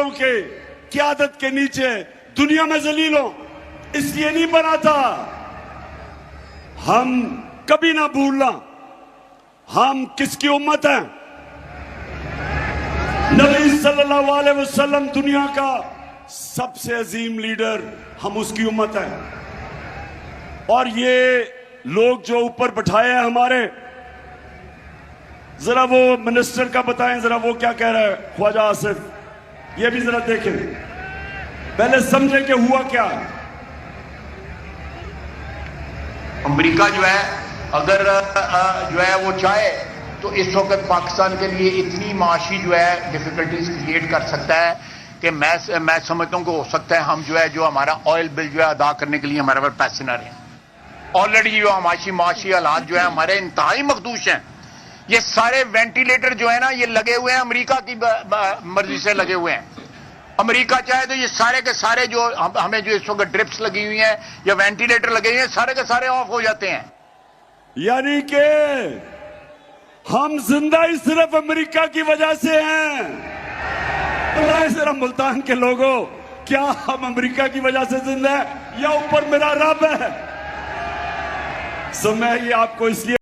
लीडरों के क़यादत के नीचे दुनिया में जलील हो, इसलिए नहीं बना था। हम कभी ना भूलना हम किसकी उम्मत हैं। नबी सल्लल्लाहु अलैहि वसल्लम दुनिया का सबसे अजीम लीडर, हम उसकी उम्मत हैं। और ये लोग जो ऊपर बैठाए हैं हमारे, जरा वो मिनिस्टर का बताएं, जरा वो क्या कह रहा है ख्वाजा आसिफ, ये भी जरा देखें, पहले समझें कि हुआ क्या। अमेरिका जो है अगर जो है वो चाहे तो इस वक्त पाकिस्तान के लिए इतनी माशी जो है डिफिकल्टीज क्रिएट कर सकता है कि मैं समझता हूं कि हो सकता है हम जो हमारा ऑयल बिल जो है अदा करने के लिए हमारे पास पैसे ना रहे। ऑलरेडी जो माशी हालात जो है हमारे इंतहाई मखदूश हैं। ये सारे वेंटिलेटर जो है ना ये लगे हुए हैं, अमेरिका की मर्जी से लगे हुए हैं। अमेरिका चाहे तो ये सारे के सारे जो हमें जो इस वक्त ड्रिप्स लगी हुई हैं या वेंटिलेटर लगे हुए हैं, सारे के सारे ऑफ हो जाते हैं। यानी कि हम जिंदा ही सिर्फ अमेरिका की वजह से हैं। बताएं जरा मुल्तान के लोगों, क्या हम अमेरिका की वजह से जिंदा हैं या ऊपर मेरा रब है? सो मैं ये आपको इसलिए